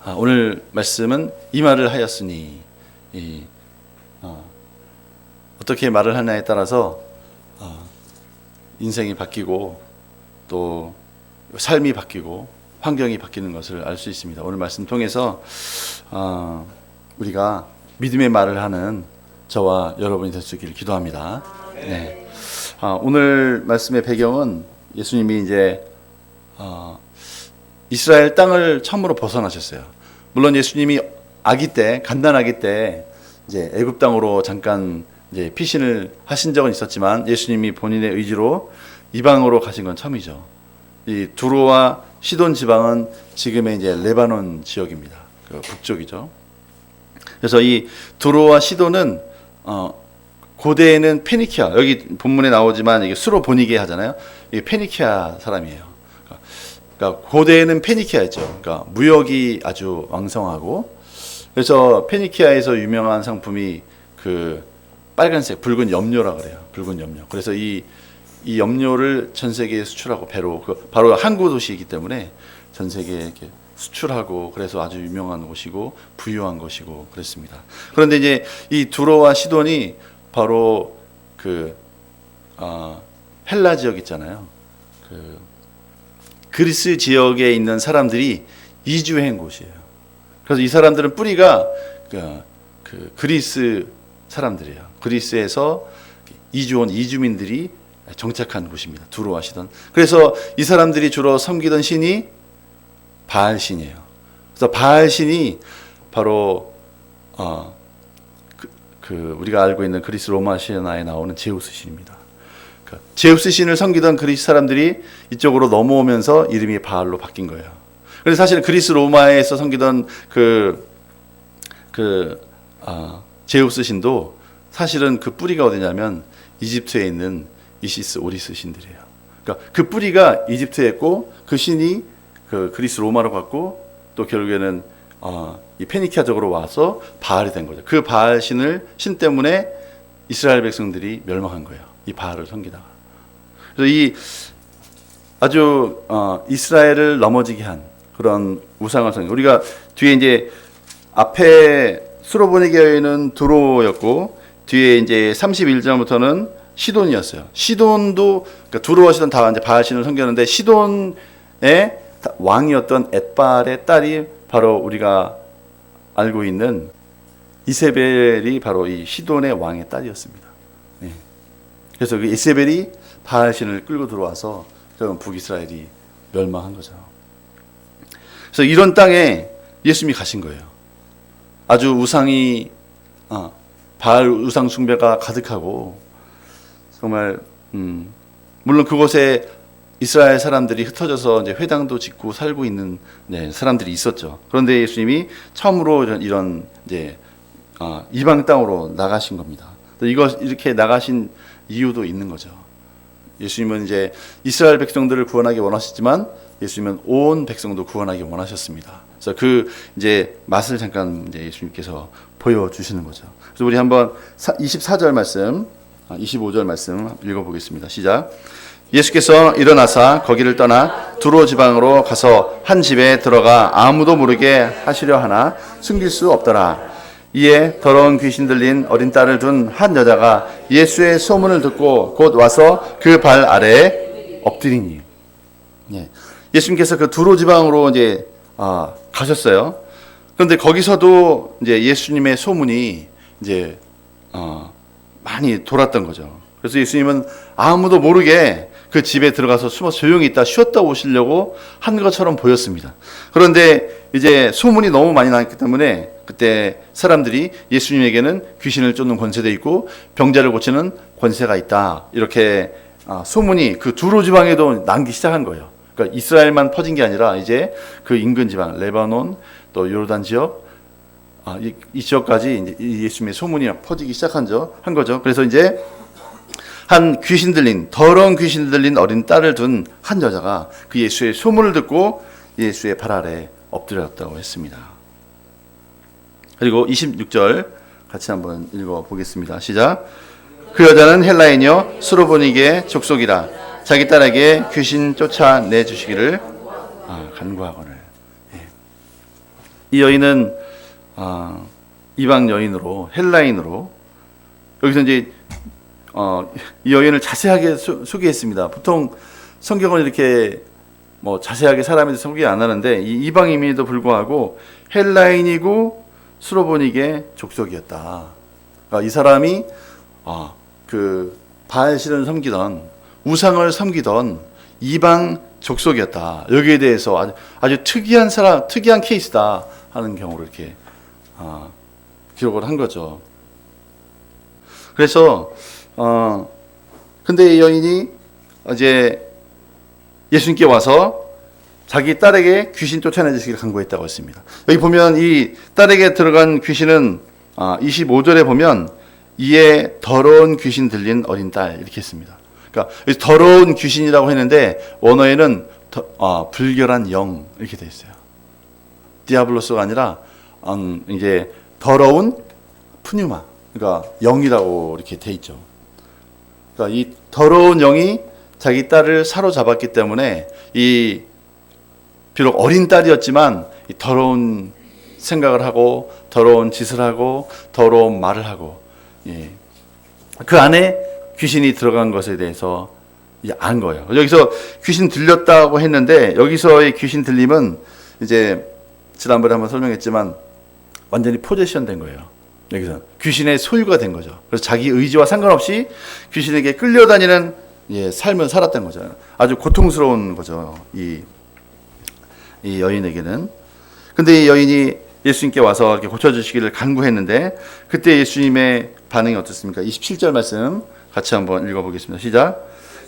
오늘 말씀은 이 말을 하였으니, 어떻게 말을 하냐에 따라서 인생이 바뀌고 또 삶이 바뀌고 환경이 바뀌는 것을 알 수 있습니다. 오늘 말씀 통해서 우리가 믿음의 말을 하는 저와 여러분이 될 수 있기를 기도합니다. 네. 오늘 말씀의 배경은 예수님이 이제 이스라엘 땅을 처음으로 벗어나셨어요. 물론 예수님이 아기 때, 갓난아기 때 이제 애굽 땅으로 잠깐 이제 피신을 하신 적은 있었지만 예수님이 본인의 의지로 이방으로 가신 건 처음이죠. 이 두로와 시돈 지방은 지금의 이제 레바논 지역입니다. 그 북쪽이죠. 그래서 이 두로와 시돈은 고대에는 페니키아, 여기 본문에 나오지만 이게 수로보니게 하잖아요. 이게 페니키아 사람이에요. 그러니까 고대에는 페니키아였죠. 그러니까 무역이 아주 왕성하고, 그래서 페니키아에서 유명한 상품이 그 빨간색 붉은 염료라 그래요. 붉은 염료. 그래서 이 염료를 전 세계에 수출하고 배로, 바로 항구 도시이기 때문에 전 세계에 이렇게 수출하고, 그래서 아주 유명한 곳이고 부유한 곳이고 그랬습니다. 그런데 이제 이 두로와 시돈이 바로 그 헬라 지역 있잖아요. 그 그리스 지역에 있는 사람들이 이주한 곳이에요. 그래서 이 사람들은 뿌리가 그 그리스 사람들이에요. 그리스에서 이주온 이주민들이 정착한 곳입니다. 두로와 시돈. 그래서 이 사람들이 주로 섬기던 신이 바알신이에요. 그래서 바알신이 바로 우리가 알고 있는 그리스 로마 신화에 나오는 제우스 신입니다. 제우스 신을 섬기던 그리스 사람들이 이쪽으로 넘어오면서 이름이 바알로 바뀐 거예요. 그래서 사실 그리스 로마에서 섬기던 제우스 신도 사실은 그 뿌리가 어디냐면 이집트에 있는 이시스 오리스 신들이에요. 그러니까 그 뿌리가 이집트에 있고 그 신이 그 그리스 로마로 갔고 또 결국에는 이 페니키아적으로 와서 바알이 된 거죠. 그 바알 신 때문에 이스라엘 백성들이 멸망한 거예요. 이 바알을 섬기다가. 그래서 이 아주 이스라엘을 넘어지게 한 그런 우상을 섬기. 우리가 뒤에 이제 앞에 수로보니게는 두로였고 뒤에 이제 31절부터는 시돈이었어요. 시돈도, 그러니까 두로와 시돈 다 이제 바알 신을 섬겼는데 시돈의 왕이었던 엣발의 딸이 바로 우리가 알고 있는 이세벨이 바로 이 시돈의 왕의 딸이었습니다. 네. 그래서 그 이세벨이 바알 신을 끌고 들어와서 북이스라엘이 멸망한 거죠. 그래서 이런 땅에 예수님이 가신 거예요. 아주 우상이 바알 우상 숭배가 가득하고 정말 물론 그곳에 이스라엘 사람들이 흩어져서 이제 회당도 짓고 살고 있는 사람들이 있었죠. 그런데 예수님이 처음으로 이런 이제 이방 땅으로 나가신 겁니다. 이렇게 나가신 이유도 있는 거죠. 예수님은 이제 이스라엘 백성들을 구원하기 원하셨지만 예수님은 온 백성도 구원하기 원하셨습니다. 그래서 그 이제 맛을 잠깐 이제 예수님께서 보여주시는 거죠. 그래서 우리 한번 24절 말씀, 25절 말씀 읽어보겠습니다. 시작. 예수께서 일어나사 거기를 떠나 두로 지방으로 가서 한 집에 들어가 아무도 모르게 하시려 하나 숨길 수 없더라. 이에 더러운 귀신 들린 어린 딸을 둔 한 여자가 예수의 소문을 듣고 곧 와서 그 발 아래에 엎드리니. 예수님께서 그 두로 지방으로 이제 가셨어요. 그런데 거기서도 이제 예수님의 소문이 이제 많이 돌았던 거죠. 그래서 예수님은 아무도 모르게 그 집에 들어가서 숨어서 조용히 있다 쉬었다 오시려고 한 것처럼 보였습니다. 그런데 이제 소문이 너무 많이 났기 때문에 그때 사람들이 예수님에게는 귀신을 쫓는 권세도 있고 병자를 고치는 권세가 있다, 이렇게 소문이 그 두로 지방에도 나기 시작한 거예요. 그러니까 이스라엘만 퍼진 게 아니라 이제 그 인근 지방 레바논 또 요르단 지역 이 지역까지 이제 예수님의 소문이 퍼지기 시작한 거죠. 그래서 이제 한 더러운 귀신 들린 어린 딸을 둔 한 여자가 그 예수의 소문을 듣고 예수의 발 아래 엎드렸다고 했습니다. 그리고 26절 같이 한번 읽어보겠습니다. 시작. 그 여자는 헬라인이요 수로보니게 족속이라 자기 딸에게 귀신 쫓아내 주시기를 간구하거늘. 이 여인은 이방 여인으로 헬라인으로 여기서 이제 이 여인을 자세하게 소개했습니다. 보통 성경은 이렇게 뭐 자세하게 사람에 대해서 소개 안 하는데 이 이방인임에도 불구하고 헬라인이고 수로보닉의 족속이었다. 그러니까 이 사람이 그 바알신을 섬기던 우상을 섬기던 이방 족속이었다. 여기에 대해서 아주 특이한 특이한 케이스다 하는 경우를 이렇게 기록을 한 거죠. 그래서 근데 이 여인이 이제 예수님께 와서 자기 딸에게 귀신 쫓아내주시기를 간구했다고 했습니다. 여기 보면 이 딸에게 들어간 귀신은 25절에 보면 이에 더러운 귀신 들린 어린 딸 이렇게 했습니다. 그러니까 더러운 귀신이라고 했는데 원어에는 불결한 영 이렇게 되어 있어요. 디아블로스가 아니라 이제 더러운 푸뉴마, 그러니까 영이라고 이렇게 돼 있죠. 그러니까 이 더러운 영이 자기 딸을 사로잡았기 때문에 이 비록 어린 딸이었지만 이 더러운 생각을 하고 더러운 짓을 하고 더러운 말을 하고 그 안에 귀신이 들어간 것에 대해서 안 거예요. 여기서 귀신 들렸다고 했는데 여기서의 귀신 들림은 이제 지난번에 한번 설명했지만 완전히 포제션 된 거예요. 여기서 귀신의 소유가 된 거죠. 그래서 자기 의지와 상관없이 귀신에게 끌려다니는 삶을 살았던 거죠. 아주 고통스러운 거죠. 이 여인에게는. 근데 이 여인이 예수님께 와서 이렇게 고쳐주시기를 간구했는데 그때 예수님의 반응이 어떻습니까? 27절 말씀 같이 한번 읽어보겠습니다. 시작.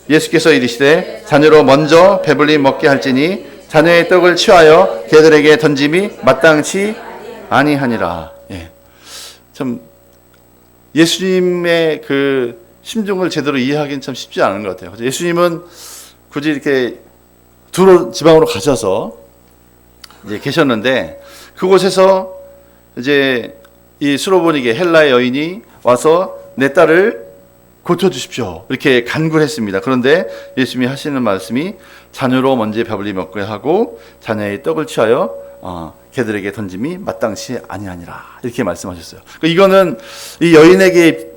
예수께서 이르시되 자녀로 먼저 배불리 먹게 할지니 자녀의 떡을 취하여 개들에게 던짐이 마땅치 아니하니라. 참 예수님의 그 심중을 제대로 이해하기는 참 쉽지 않은 것 같아요. 예수님은 굳이 이렇게 두로 지방으로 가셔서 이제 계셨는데 그곳에서 이제 이 수로보닉의 헬라의 여인이 와서 내 딸을 고쳐주십시오 이렇게 간구를 했습니다. 그런데 예수님이 하시는 말씀이 자녀로 먼저 배불리 먹게 하고 자녀의 떡을 취하여 개들에게 던짐이 마땅치 아니하니라 이렇게 말씀하셨어요. 그러니까 이거는 이 여인에게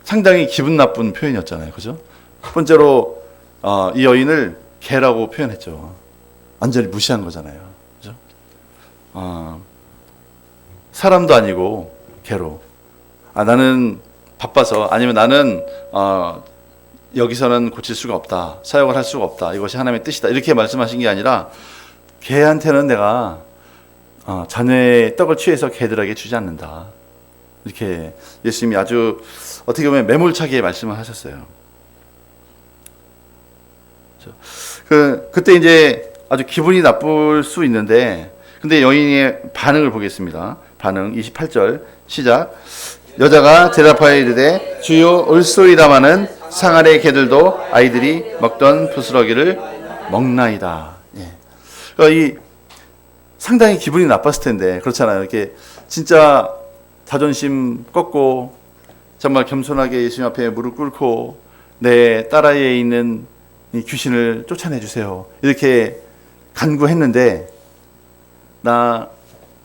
상당히 기분 나쁜 표현이었잖아요. 그죠? 첫 번째로 이 여인을 개라고 표현했죠. 완전히 무시한 거잖아요. 그죠? 사람도 아니고 개로. 나는 바빠서 아니면 나는 여기서는 고칠 수가 없다. 사역을 할 수가 없다. 이것이 하나님의 뜻이다. 이렇게 말씀하신 게 아니라 개한테는 내가 자녀의 떡을 취해서 개들에게 주지 않는다. 이렇게 예수님이 아주 어떻게 보면 매몰차게 말씀을 하셨어요. 그때 이제 아주 기분이 나쁠 수 있는데 근데 여인의 반응을 보겠습니다. 반응 28절 시작. 여자가 대답하여 이르되 주여 올소이다마는 상아래 개들도 아이들이 먹던 부스러기를 먹나이다. 이 상당히 기분이 나빴을 텐데 그렇잖아요. 이렇게 진짜 자존심 꺾고 정말 겸손하게 예수님 앞에 무릎 꿇고 내 딸아이에 있는 이 귀신을 쫓아내 주세요. 이렇게 간구했는데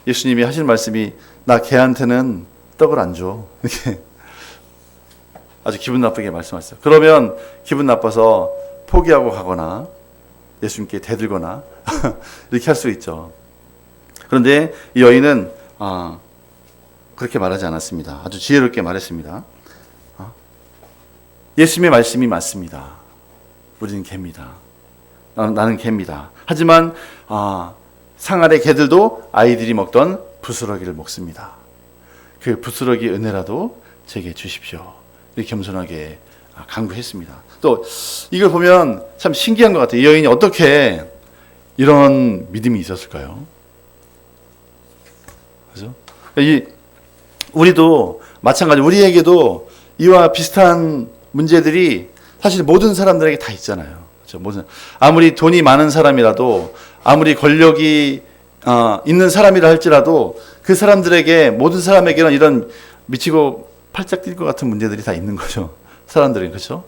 예수님이 하신 말씀이 나 걔한테는 떡을 안 줘. 이렇게 아주 기분 나쁘게 말씀하셨어요. 그러면 기분 나빠서 포기하고 가거나 예수님께 대들거나 이렇게 할 수 있죠. 그런데 이 여인은 그렇게 말하지 않았습니다. 아주 지혜롭게 말했습니다. 예수님의 말씀이 맞습니다. 우리는 개입니다. 나는 개입니다. 하지만 상아래 개들도 아이들이 먹던 부스러기를 먹습니다. 그 부스러기 은혜라도 제게 주십시오. 이렇게 겸손하게 간구했습니다. 또 이걸 보면 참 신기한 것 같아요. 이 여인이 어떻게 이런 믿음이 있었을까요? 그죠? 우리도 마찬가지, 우리에게도 이와 비슷한 문제들이 사실 모든 사람들에게 다 있잖아요. 그렇죠? 아무리 돈이 많은 사람이라도, 아무리 권력이 있는 사람이라 할지라도 그 사람들에게, 모든 사람에게는 이런 미치고 팔짝 뛸 것 같은 문제들이 다 있는 거죠. 사람들은. 그렇죠?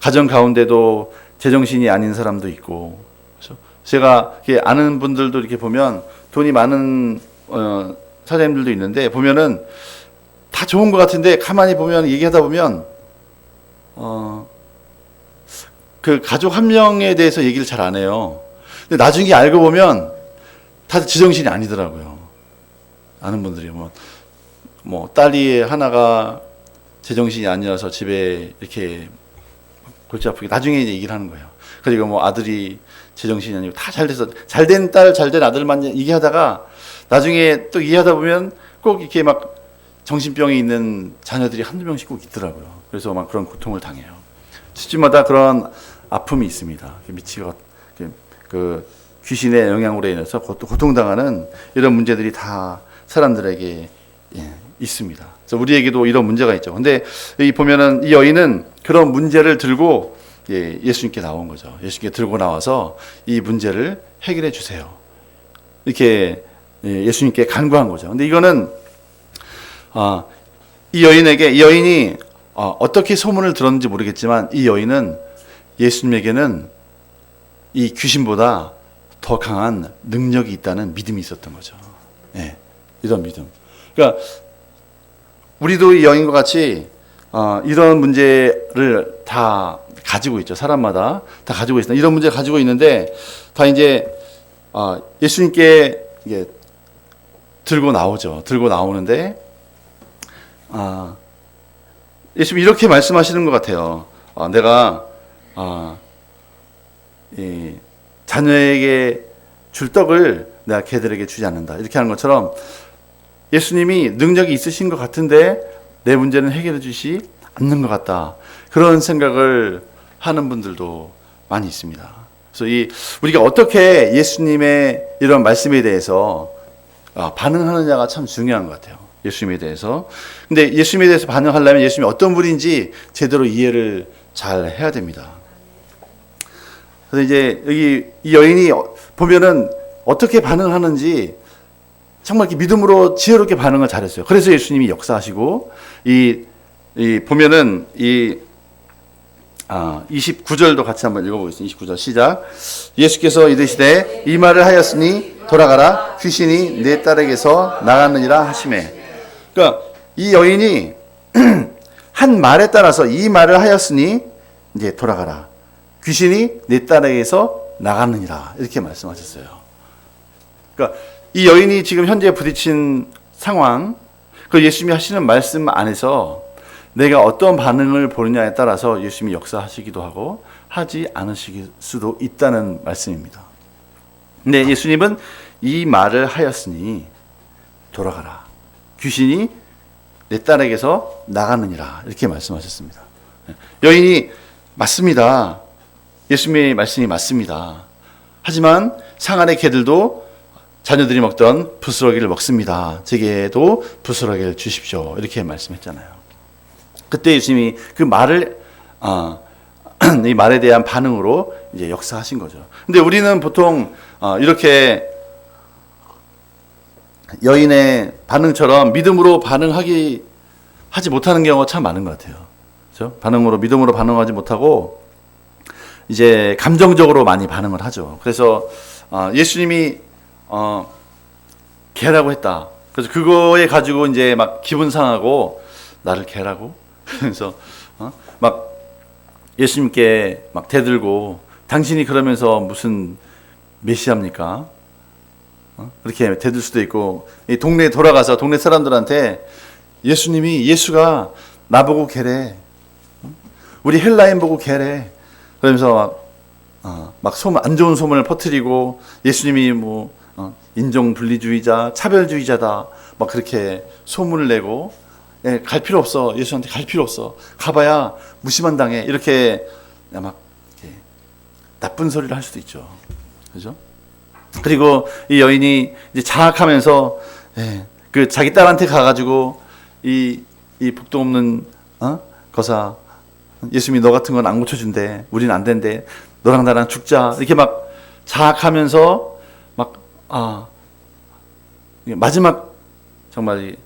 가정 가운데도 제정신이 아닌 사람도 있고, 그렇죠? 제가 아는 분들도 이렇게 보면 돈이 많은 사장님들도 있는데 보면은 다 좋은 것 같은데 가만히 보면 얘기하다 보면 그 가족 한 명에 대해서 얘기를 잘 안 해요. 근데 나중에 알고 보면 다들 지정신이 아니더라고요. 아는 분들이 뭐 딸이 하나가 제정신이 아니라서 집에 이렇게 골치 아프게 나중에 이제 얘기를 하는 거예요. 그리고 뭐 아들이 제정신이 아니고 다 잘 돼서 잘된 딸, 잘된 아들만 얘기하다가 나중에 또 얘기하다 보면 꼭 이렇게 막 정신병이 있는 자녀들이 한두 명씩 꼭 있더라고요. 그래서 막 그런 고통을 당해요. 집집마다 그런 아픔이 있습니다. 미치가 그 귀신의 영향으로 인해서 고통당하는 이런 문제들이 다 사람들에게 있습니다. 그래서 우리에게도 이런 문제가 있죠. 근데 여기 보면은 이 여인은 그런 문제를 들고 예수님께 나온 거죠. 예수님께 들고 나와서 이 문제를 해결해 주세요. 이렇게 예수님께 간구한 거죠. 근데 이거는 이 여인이 어떻게 소문을 들었는지 모르겠지만 이 여인은 예수님에게는 이 귀신보다 더 강한 능력이 있다는 믿음이 있었던 거죠. 이런 믿음. 그러니까 우리도 이 여인과 같이 이런 문제를 다 가지고 있죠. 사람마다 다 가지고 있습니다. 이런 문제를 가지고 있는데 다 이제 예수님께 이게 들고 나오죠. 들고 나오는데 예수님 이렇게 말씀하시는 것 같아요. 내가 이 자녀에게 줄 떡을 내가 걔들에게 주지 않는다. 이렇게 하는 것처럼 예수님이 능력이 있으신 것 같은데 내 문제는 해결해 주시 않는 것 같다. 그런 생각을 하는 분들도 많이 있습니다. 그래서 우리가 어떻게 예수님의 이런 말씀에 대해서 반응하느냐가 참 중요한 것 같아요. 예수님에 대해서. 근데 예수님에 대해서 반응하려면 예수님이 어떤 분인지 제대로 이해를 잘 해야 됩니다. 그래서 이제 여기 이 여인이 보면은 어떻게 반응하는지 정말 이렇게 믿음으로 지혜롭게 반응을 잘했어요. 그래서 예수님이 역사하시고 보면은 29절도 같이 한번 읽어보겠습니다. 29절 시작. 예수께서 이르시되 이 말을 하였으니 돌아가라 귀신이 내 딸에게서 나갔느니라 하시매. 그러니까 이 여인이 한 말에 따라서 이 말을 하였으니 이제 돌아가라 귀신이 내 딸에게서 나갔느니라 이렇게 말씀하셨어요. 그러니까 이 여인이 지금 현재 부딪힌 상황, 그 예수님이 하시는 말씀 안에서 내가 어떤 반응을 보느냐에 따라서 예수님이 역사하시기도 하고 하지 않으실 수도 있다는 말씀입니다. 근데 예수님은 이 말을 하였으니 돌아가라. 귀신이 내 딸에게서 나가느니라 이렇게 말씀하셨습니다. 여인이 맞습니다. 예수님의 말씀이 맞습니다. 하지만 상 안의 개들도 자녀들이 먹던 부스러기를 먹습니다. 제게도 부스러기를 주십시오. 이렇게 말씀했잖아요. 그때 예수님이 그 말을 이 말에 대한 반응으로 이제 역사하신 거죠. 근데 우리는 보통 이렇게 여인의 반응처럼 믿음으로 하지 못하는 경우가 참 많은 것 같아요. 그렇죠? 믿음으로 반응하지 못하고 이제 감정적으로 많이 반응을 하죠. 그래서 예수님이 개라고 했다. 그래서 그거에 가지고 이제 막 기분 상하고 나를 개라고? 그래서 막 예수님께 막 대들고 당신이 그러면서 무슨 메시아입니까? 그렇게 대들 수도 있고 이 동네에 돌아가서 동네 사람들한테 예수가 나보고 개래. 우리 헬라인 보고 개래. 그러면서 막 안 좋은 소문을 퍼뜨리고 예수님이 뭐 인종 분리주의자, 차별주의자다. 막 그렇게 소문을 내고 갈 필요 없어. 예수한테 갈 필요 없어. 가봐야 무시만 당해. 이렇게 막 이렇게 나쁜 소리를 할 수도 있죠. 그죠? 그리고 이 여인이 이제 자학하면서 그 자기 딸한테 가가지고 이 복도 없는 거사 예수님이 너 같은 건 안 고쳐준대. 우리는 안 된대. 너랑 나랑 죽자. 이렇게 막 자학하면서 막 마지막 정말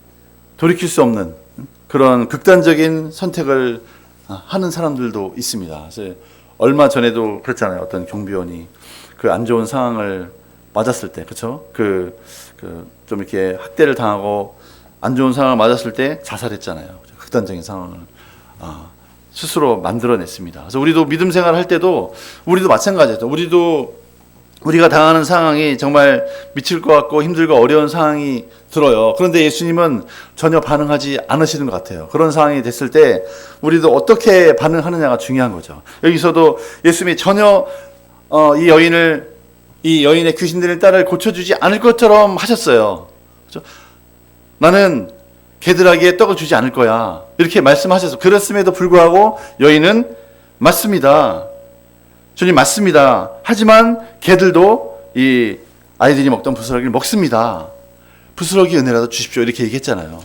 돌이킬 수 없는 그런 극단적인 선택을 하는 사람들도 있습니다. 그래서 얼마 전에도 그랬잖아요. 어떤 경비원이 그 안 좋은 상황을 맞았을 때, 그렇죠? 좀 이렇게 학대를 당하고 안 좋은 상황을 맞았을 때 자살했잖아요. 극단적인 상황을 스스로 만들어냈습니다. 그래서 우리도 믿음 생활할 때도 우리도 마찬가지죠. 우리가 당하는 상황이 정말 미칠 것 같고 힘들고 어려운 상황이 들어요. 그런데 예수님은 전혀 반응하지 않으시는 것 같아요. 그런 상황이 됐을 때 우리도 어떻게 반응하느냐가 중요한 거죠. 여기서도 예수님이 전혀 이 여인의 귀신 들린 딸을 고쳐주지 않을 것처럼 하셨어요. 그렇죠? 나는 개들에게 떡을 주지 않을 거야. 이렇게 말씀하셔서 그랬음에도 불구하고 여인은 맞습니다. 주님 맞습니다. 하지만 개들도 이 아이들이 먹던 부스러기를 먹습니다. 부스러기 은혜라도 주십시오. 이렇게 얘기했잖아요.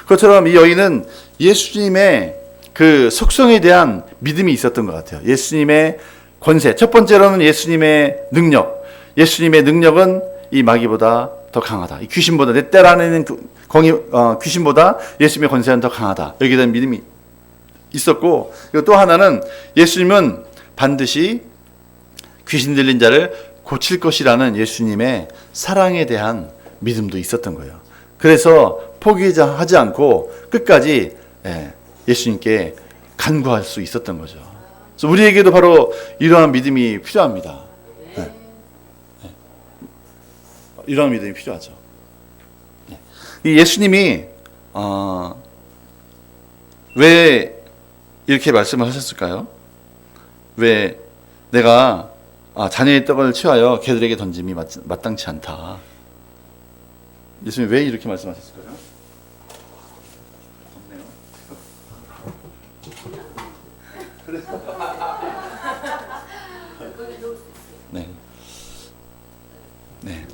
그것처럼 이 여인은 예수님의 그 속성에 대한 믿음이 있었던 것 같아요. 예수님의 권세. 첫 번째로는 예수님의 능력. 예수님의 능력은 이 마귀보다 더 강하다. 이 귀신보다 내 딸 안에 있는 귀신보다 예수님의 권세는 더 강하다. 여기에 대한 믿음이 있었고, 그리고 또 하나는 예수님은 반드시 귀신 들린 자를 고칠 것이라는 예수님의 사랑에 대한 믿음도 있었던 거예요. 그래서 포기하지 않고 끝까지 예수님께 간구할 수 있었던 거죠. 그래서 우리에게도 바로 이러한 믿음이 필요합니다. 이러한 믿음이 필요하죠. 이 예수님이 왜 이렇게 말씀을 하셨을까요? 왜 내가 자녀의 떡을 취하여 개들에게 던짐이 마땅치 않다. 예수님이 왜 이렇게 말씀하셨을까요? 네. 네.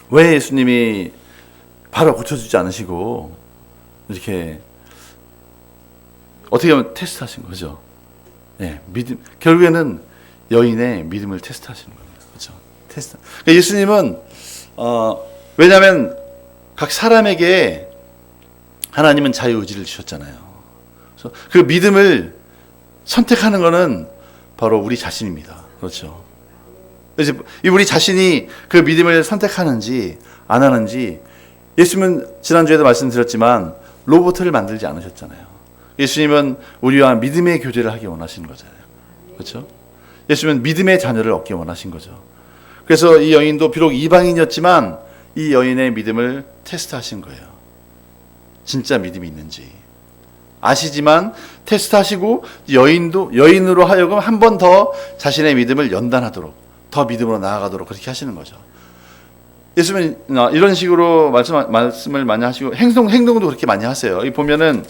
왜 예수님이 바로 고쳐주지 않으시고 이렇게 어떻게 보면 테스트하신 거죠. 네, 믿음 결국에는 여인의 믿음을 테스트하시는 겁니다. 그렇죠? 테스트. 그러니까 예수님은 왜냐하면 각 사람에게 하나님은 자유의지를 주셨잖아요. 그래서 그 믿음을 선택하는 것은 바로 우리 자신입니다. 그렇죠? 그래서 우리 자신이 그 믿음을 선택하는지 안 하는지 예수님은 지난주에도 말씀드렸지만 로봇을 만들지 않으셨잖아요. 예수님은 우리와 믿음의 교제를 하기 원하시는 거잖아요. 그렇죠? 예수님은 믿음의 자녀를 얻기 원하신 거죠. 그래서 이 여인도 비록 이방인이었지만 이 여인의 믿음을 테스트하신 거예요. 진짜 믿음이 있는지 아시지만 테스트하시고 여인으로 하여금 한 번 더 자신의 믿음을 연단하도록 더 믿음으로 나아가도록 그렇게 하시는 거죠. 예수님은 이런 식으로 말씀을 많이 하시고 행동도 그렇게 많이 하세요. 여기 보면은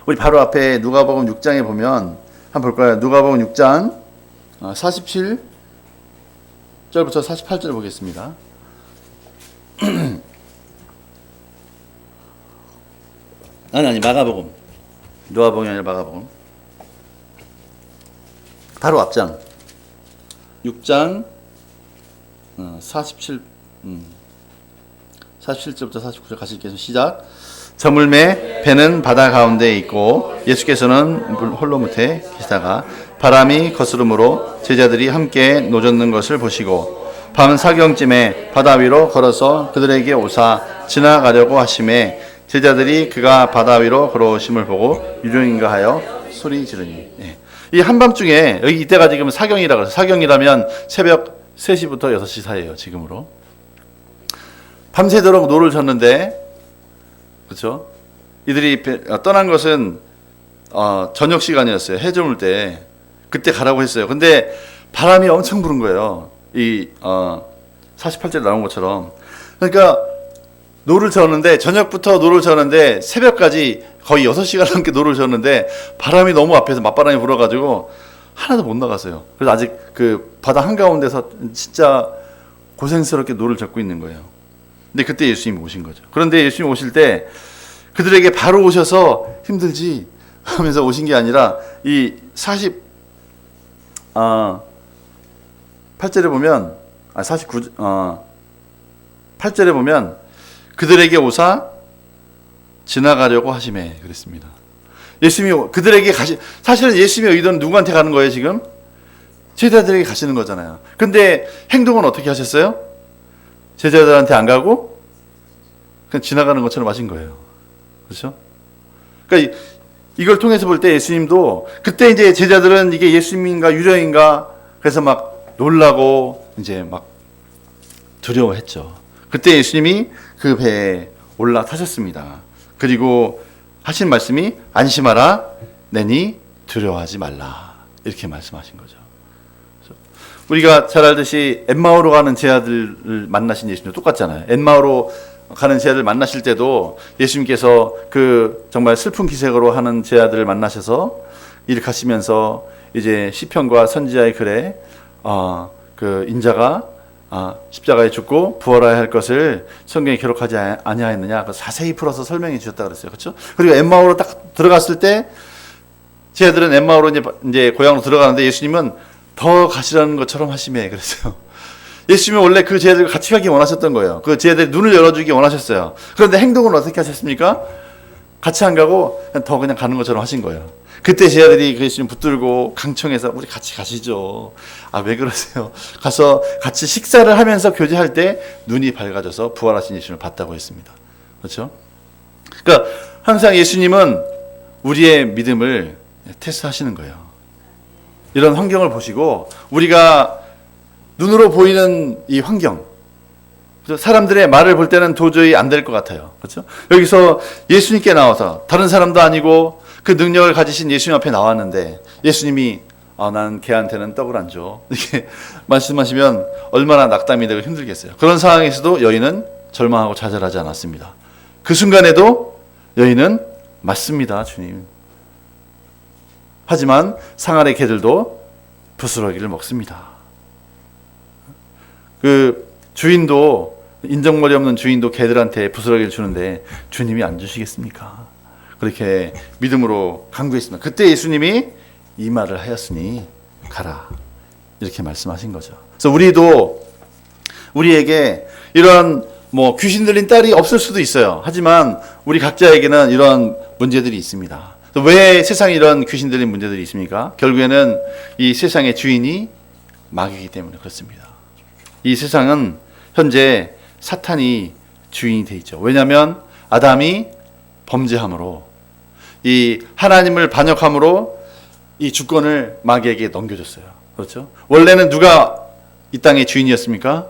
우리 바로 앞에 누가복음 6장에 보면 한번 볼까요? 누가복음 6장 47절부터 48절 보겠습니다. 아니 마가복음. 누가복음이 아니라 마가복음. 바로 앞장 6장 47절부터 49절 가실게요. 시작. 저물매 배는 바다 가운데 있고 예수께서는 홀로 못해 계시다가 바람이 거스름으로 제자들이 함께 노젓는 것을 보시고 밤 사경쯤에 바다 위로 걸어서 그들에게 오사 지나가려고 하심에 제자들이 그가 바다 위로 걸어오심을 보고 유령인가 하여 소리 지르니. 이 한밤중에 여기 이때가 지금 사경이라고 해서 사경이라면 새벽 3시부터 6시 사이예요. 지금으로 밤새도록 노를 졌는데 그렇죠? 이들이 떠난 것은 저녁 시간이었어요. 해 저물 때 그때 가라고 했어요. 근데 바람이 엄청 부는 거예요. 이 48절에 나온 것처럼. 그러니까 노를 졌는데 저녁부터 노를 졌는데 새벽까지 거의 6시간 넘게 노를 졌는데 바람이 너무 앞에서 맞바람이 불어가지고 하나도 못 나갔어요. 그래서 아직 그 바다 한가운데서 진짜 고생스럽게 노를 젓고 있는 거예요. 근데 그때 예수님이 오신 거죠. 그런데 예수님이 오실 때 그들에게 바로 오셔서 힘들지 하면서 오신 게 아니라 이 48절에 보면 8절에 보면 그들에게 오사 지나가려고 하심에 그랬습니다. 예수님이 그들에게 사실은 예수님의 의도는 누구한테 가는 거예요, 지금? 제자들에게 가시는 거잖아요. 근데 행동은 어떻게 하셨어요? 제자들한테 안 가고 그냥 지나가는 것처럼 하신 거예요. 그렇죠? 그러니까 이걸 통해서 볼 때 예수님도 그때 이제 제자들은 이게 예수님인가 유령인가 그래서 막 놀라고 이제 막 두려워했죠. 그때 예수님이 그 배에 올라타셨습니다. 그리고 하신 말씀이 안심하라 내니 두려워하지 말라 이렇게 말씀하신 거죠. 우리가 잘 알듯이 엠마오로 가는 제자들을 만나신 예수님도 똑같잖아요. 엠마오로 가는 제자들 만나실 때도 예수님께서 그 정말 슬픈 기색으로 하는 제자들을 만나셔서 이렇게 하시면서 이제 시편과 선지자의 글에 그 인자가 십자가에 죽고 부활해야 할 것을 성경에 기록하지 아니하였느냐 자세히 풀어서 설명해 주셨다 그랬어요. 그렇죠? 그리고 엠마오로 딱 들어갔을 때 제자들은 엠마오로 이제 고향으로 들어가는데 예수님은 더 가시라는 것처럼 하시매 그랬어요. 예수님은 원래 그 제자들과 같이 가기 원하셨던 거예요. 그 제자들이 눈을 열어주기 원하셨어요. 그런데 행동은 어떻게 하셨습니까? 같이 안 가고 그냥 가는 것처럼 하신 거예요. 그때 제자들이 그 예수님 붙들고 강청해서 우리 같이 가시죠. 왜 그러세요? 가서 같이 식사를 하면서 교제할 때 눈이 밝아져서 부활하신 예수님을 봤다고 했습니다. 그렇죠? 그러니까 항상 예수님은 우리의 믿음을 테스트하시는 거예요. 이런 환경을 보시고 우리가 눈으로 보이는 이 환경, 사람들의 말을 볼 때는 도저히 안 될 것 같아요. 그렇죠? 여기서 예수님께 나와서 다른 사람도 아니고 그 능력을 가지신 예수님 앞에 나왔는데 예수님이 난 걔한테는 떡을 안 줘. 이렇게 말씀하시면 얼마나 낙담이 되고 힘들겠어요. 그런 상황에서도 여인은 절망하고 좌절하지 않았습니다. 그 순간에도 여인은 맞습니다, 주님. 하지만 상아의 개들도 부스러기를 먹습니다. 그 주인도 인정머리 없는 주인도 개들한테 부스러기를 주는데 주님이 안 주시겠습니까? 그렇게 믿음으로 강구했습니다. 그때 예수님이 이 말을 하였으니 가라 이렇게 말씀하신 거죠. 그래서 우리도 우리에게 이런 귀신 들린 딸이 없을 수도 있어요. 하지만 우리 각자에게는 이런 문제들이 있습니다. 왜 세상에 이런 귀신 들린 문제들이 있습니까? 결국에는 이 세상의 주인이 마귀이기 때문에 그렇습니다. 이 세상은 현재 사탄이 주인이 돼 있죠. 왜냐하면 아담이 범죄함으로 이 하나님을 반역함으로 이 주권을 마귀에게 넘겨줬어요. 그렇죠? 원래는 누가 이 땅의 주인이었습니까?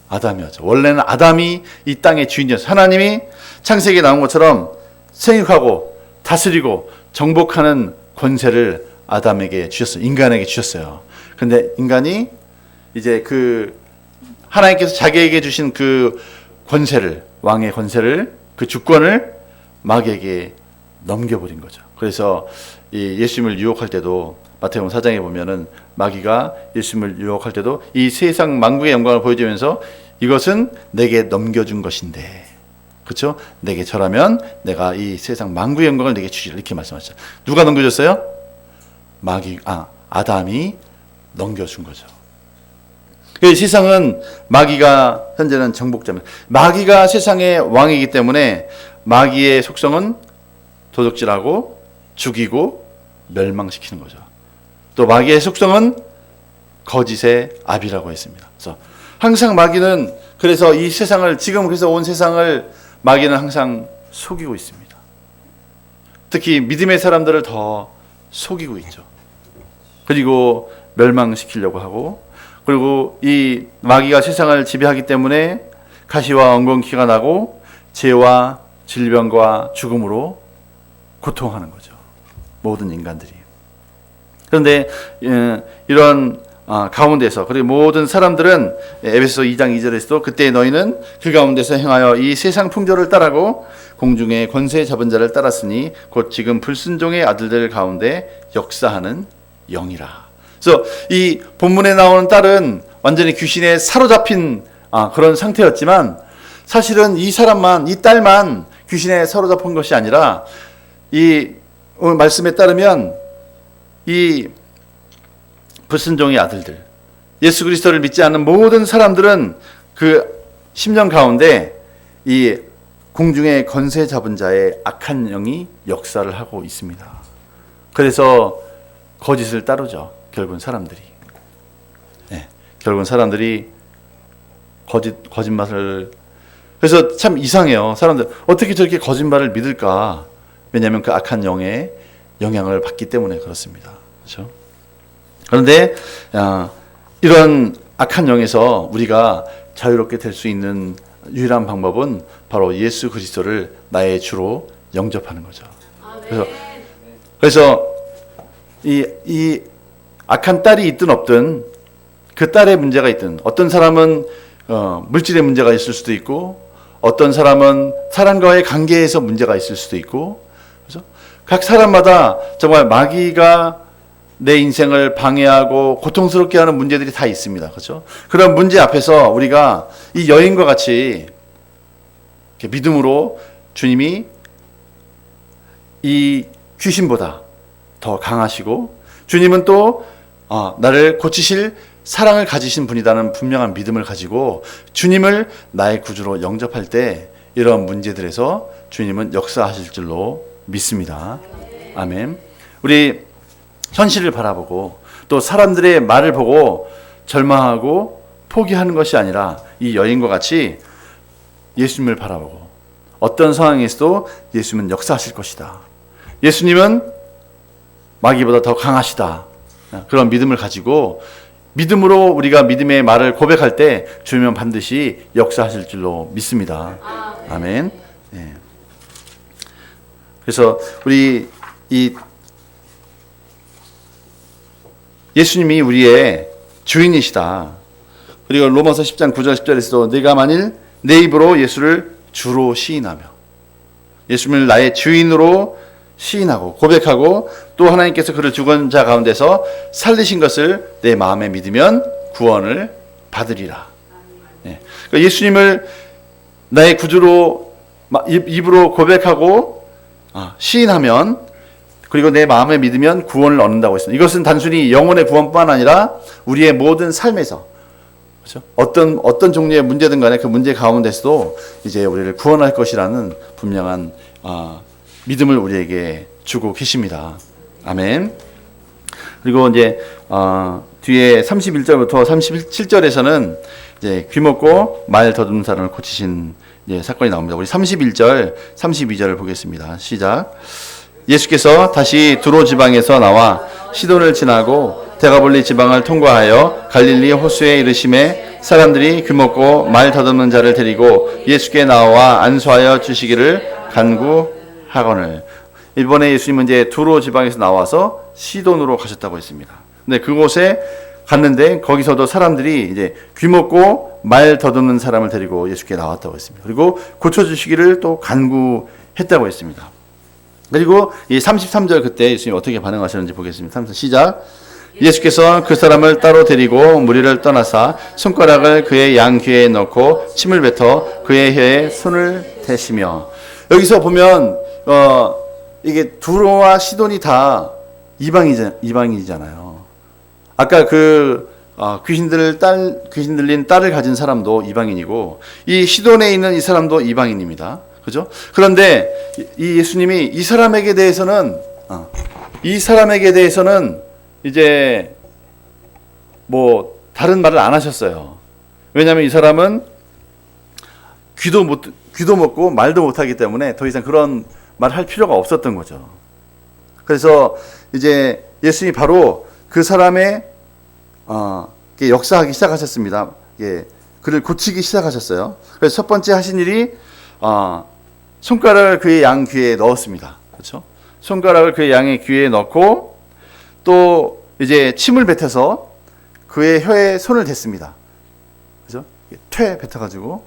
아담이었죠. 원래는 아담이 이 땅의 주인이었어요. 하나님이 창세기에 나온 것처럼 생육하고 다스리고 정복하는 권세를 아담에게 주셨어요. 인간에게 주셨어요. 근데 인간이 이제 그 하나님께서 자기에게 주신 그 권세를, 왕의 권세를, 그 주권을 마귀에게 넘겨버린 거죠. 그래서 이 예수님을 유혹할 때도 마태복음 4장에 보면은 마귀가 예수님을 유혹할 때도 이 세상 만국의 영광을 보여주면서 이것은 내게 넘겨준 것인데, 그렇죠? 내게 절하면 내가 이 세상 만국의 영광을 내게 주리라 이렇게 말씀하셨죠. 누가 넘겨줬어요? 아담이 넘겨준 거죠. 세상은 마귀가 현재는 정복자입니다. 마귀가 세상의 왕이기 때문에 마귀의 속성은 도둑질하고 죽이고 멸망시키는 거죠. 또 마귀의 속성은 거짓의 압이라고 했습니다. 그래서 항상 마귀는 그래서 이 세상을 지금 그래서 온 세상을 마귀는 항상 속이고 있습니다. 특히 믿음의 사람들을 더 속이고 있죠. 그리고 멸망시키려고 하고 그리고 이 마귀가 세상을 지배하기 때문에 가시와 엉겅퀴가 나고 죄와 질병과 죽음으로 고통하는 거죠. 모든 인간들이. 그런데 이런 가운데서 그리고 모든 사람들은 에베소 2장 2절에서도 그때 너희는 그 가운데서 행하여 이 세상 풍조를 따르고 공중의 권세 잡은 자를 따랐으니 곧 지금 불순종의 아들들 가운데 역사하는 영이라. 그래서 이 본문에 나오는 딸은 완전히 귀신에 사로잡힌 그런 상태였지만 사실은 이 사람만, 이 딸만 귀신에 사로잡힌 것이 아니라 이 오늘 말씀에 따르면 이 불순종의 아들들, 예수 그리스도를 믿지 않는 모든 사람들은 그 심령 가운데 이 공중의 권세 잡은 자의 악한 영이 역사를 하고 있습니다. 그래서 거짓을 따르죠. 결국은 사람들이. 결국은 사람들이 거짓말을, 그래서 참 이상해요. 사람들 어떻게 저렇게 거짓말을 믿을까? 왜냐하면 그 악한 영의 영향을 받기 때문에 그렇습니다. 그렇죠? 그런데 이런 악한 영에서 우리가 자유롭게 될 수 있는 유일한 방법은 바로 예수 그리스도를 나의 주로 영접하는 거죠. 그래서 이 악한 딸이 있든 없든, 그 딸의 문제가 있든, 어떤 사람은 물질의 문제가 있을 수도 있고, 어떤 사람은 사람과의 관계에서 문제가 있을 수도 있고, 그렇죠? 각 사람마다 정말 마귀가 내 인생을 방해하고 고통스럽게 하는 문제들이 다 있습니다. 그렇죠? 그런 문제 앞에서 우리가 이 여인과 같이 믿음으로 주님이 이 귀신보다 더 강하시고, 주님은 또 나를 고치실 사랑을 가지신 분이라는 분명한 믿음을 가지고 주님을 나의 구주로 영접할 때 이런 문제들에서 주님은 역사하실 줄로 믿습니다. 아멘. 우리 현실을 바라보고 또 사람들의 말을 보고 절망하고 포기하는 것이 아니라 이 여인과 같이 예수님을 바라보고 어떤 상황에서도 예수님은 역사하실 것이다. 예수님은 마귀보다 더 강하시다. 그런 믿음을 가지고 믿음으로 우리가 믿음의 말을 고백할 때 주님은 반드시 역사하실 줄로 믿습니다. 아멘. 네. 그래서 우리 이 예수님이 우리의 주인이시다. 그리고 로마서 10장 9절 10절에서도 내가 만일 내 입으로 예수를 주로 시인하며, 예수님을 나의 주인으로 시인하고 고백하고 또 하나님께서 그를 죽은 자 가운데서 살리신 것을 내 마음에 믿으면 구원을 받으리라. 네. 그러니까 예수님을 나의 구주로 입으로 고백하고 시인하면, 그리고 내 마음에 믿으면 구원을 얻는다고 했습니다. 이것은 단순히 영혼의 구원뿐만 아니라 우리의 모든 삶에서, 그렇죠? 어떤 종류의 문제든 간에 그 문제 가운데서도 이제 우리를 구원할 것이라는 분명한 믿음을 우리에게 주고 계십니다. 아멘. 그리고 이제 뒤에 31절부터 37절에서는 이제 귀먹고 말 더듬는 사람을 고치신 사건이 나옵니다. 우리 31절, 32절을 보겠습니다. 시작. 예수께서 다시 두로 지방에서 나와 시돈을 지나고 데가볼리 지방을 통과하여 갈릴리 호수에 이르심에 사람들이 귀먹고 말 더듬는 자를 데리고 예수께 나와 안수하여 주시기를 간구하거늘. 이번에 예수님은 이제 두로 지방에서 나와서 시돈으로 가셨다고 했습니다. 근데 그곳에 갔는데 거기서도 사람들이 이제 귀먹고 말 더듬는 사람을 데리고 예수께 나왔다고 했습니다. 그리고 고쳐주시기를 또 간구했다고 했습니다. 그리고 이 33절 그때 예수님이 어떻게 반응하셨는지 보겠습니다. 시작. 예수께서 그 사람을 따로 데리고 무리를 떠나사 손가락을 그의 양 귀에 넣고 침을 뱉어 그의 혀에 손을 대시며. 여기서 보면 이게 두로와 시돈이 다 이방인이잖아요. 아까 귀신 들린 딸을 가진 사람도 이방인이고 이 시돈에 있는 이 사람도 이방인입니다. 그죠? 그런데 이 예수님이 이 사람에게 대해서는 이제 뭐 다른 말을 안 하셨어요. 왜냐하면 이 사람은 귀도 먹고 말도 못하기 때문에 더 이상 그런 말 할 필요가 없었던 거죠. 그래서 이제 예수님이 바로 그 사람의 역사하기 시작하셨습니다. 그를 고치기 시작하셨어요. 그래서 첫 번째 하신 일이 손가락을 그의 양 귀에 넣었습니다. 그렇죠? 손가락을 그의 양의 귀에 넣고 또 이제 침을 뱉어서 그의 혀에 손을 댔습니다. 그죠? 퇴 뱉어가지고.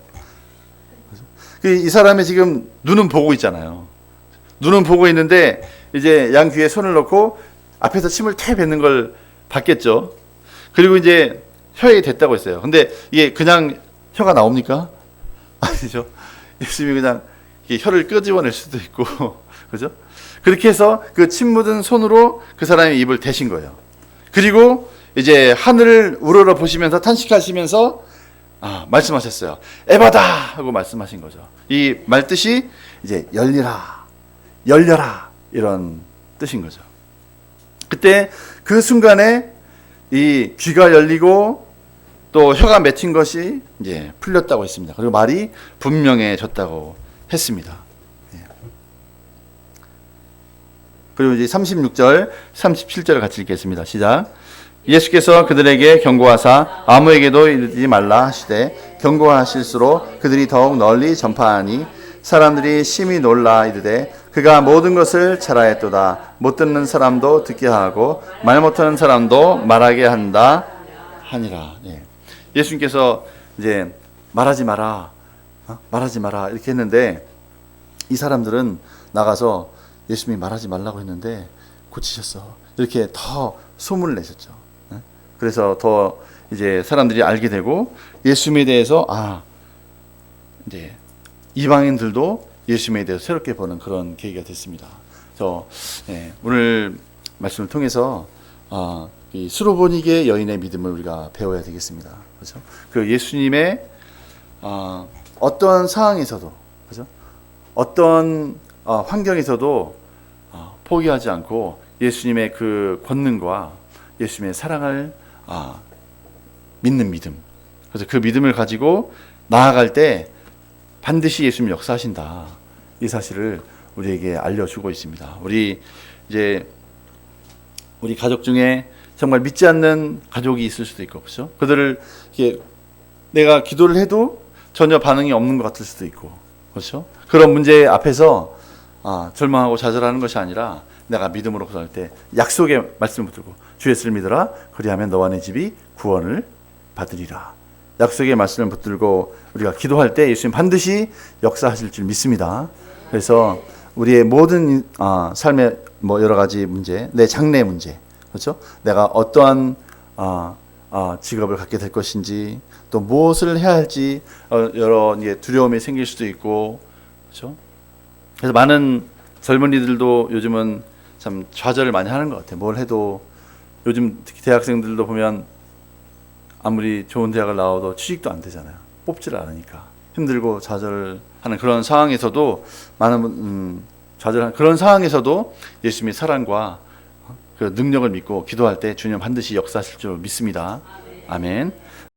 이 사람이 지금 눈은 보고 있잖아요. 눈은 보고 있는데 이제 양 귀에 손을 넣고 앞에서 침을 퇴 뱉는 걸 봤겠죠. 그리고 이제 혀에 댔다고 했어요. 근데 이게 그냥 혀가 나옵니까? 아니죠. 예수님이 그냥 혀를 끄집어낼 수도 있고, 그죠? 그렇게 해서 그 침 묻은 손으로 그 사람의 입을 대신 거예요. 그리고 이제 하늘을 우러러 보시면서 탄식하시면서 말씀하셨어요. 에바다! 하고 말씀하신 거죠. 이 말 뜻이 이제 열려라 이런 뜻인 거죠. 그때 그 순간에 이 귀가 열리고 또 혀가 맺힌 것이 이제 풀렸다고 했습니다. 그리고 말이 분명해졌다고 했습니다. 그리고 이제 36절, 37절을 같이 읽겠습니다. 시작. 예수께서 그들에게 경고하사 아무에게도 이르지 말라 하시되 경고하실수록 그들이 더욱 널리 전파하니 사람들이 심히 놀라 이르되 그가 모든 것을 잘하였도다. 못 듣는 사람도 듣게 하고 말 못하는 사람도 말하게 한다 하니라. 예수님께서 이제 말하지 마라, 말하지 마라 이렇게 했는데 이 사람들은 나가서 예수님이 말하지 말라고 했는데 고치셨어. 이렇게 더 소문을 내셨죠. 그래서 더 이제 사람들이 알게 되고 예수님에 대해서 이제 이방인들도 예수님에 대해서 새롭게 보는 그런 계기가 됐습니다. 그래서 오늘 말씀을 통해서 이 수로보니게 여인의 믿음을 우리가 배워야 되겠습니다. 그렇죠? 그 예수님의 어떤 상황에서도, 그렇죠? 어떤 환경에서도 포기하지 않고 예수님의 그 권능과 예수님의 사랑을 믿는 믿음. 그래서 그 믿음을 가지고 나아갈 때 반드시 예수님 역사하신다. 이 사실을 우리에게 알려주고 있습니다. 우리 가족 중에 정말 믿지 않는 가족이 있을 수도 있고, 그렇죠? 그들을 이렇게 내가 기도를 해도 전혀 반응이 없는 것 같을 수도 있고, 그렇죠? 그런 문제 앞에서 절망하고 좌절하는 것이 아니라 내가 믿음으로 구할 때 약속의 말씀을 붙들고 주 예수를 믿어라. 그리하면 너와 내 집이 구원을 받으리라. 약속의 말씀을 붙들고 우리가 기도할 때 예수님 반드시 역사하실 줄 믿습니다. 그래서 우리의 모든 삶의 여러 가지 문제, 내 장래 문제, 그렇죠? 내가 어떠한 직업을 갖게 될 것인지, 또 무엇을 해야 할지 여러 두려움이 생길 수도 있고, 그렇죠? 그래서 많은 젊은이들도 요즘은 참 좌절을 많이 하는 것 같아요. 뭘 해도 요즘 특히 대학생들도 보면 아무리 좋은 대학을 나와도 취직도 안 되잖아요. 뽑지를 않으니까 힘들고 좌절하는 그런 상황에서도 많은 좌절하는 그런 상황에서도 예수님의 사랑과 그 능력을 믿고 기도할 때 주님 반드시 역사하실 줄 믿습니다. 아멘.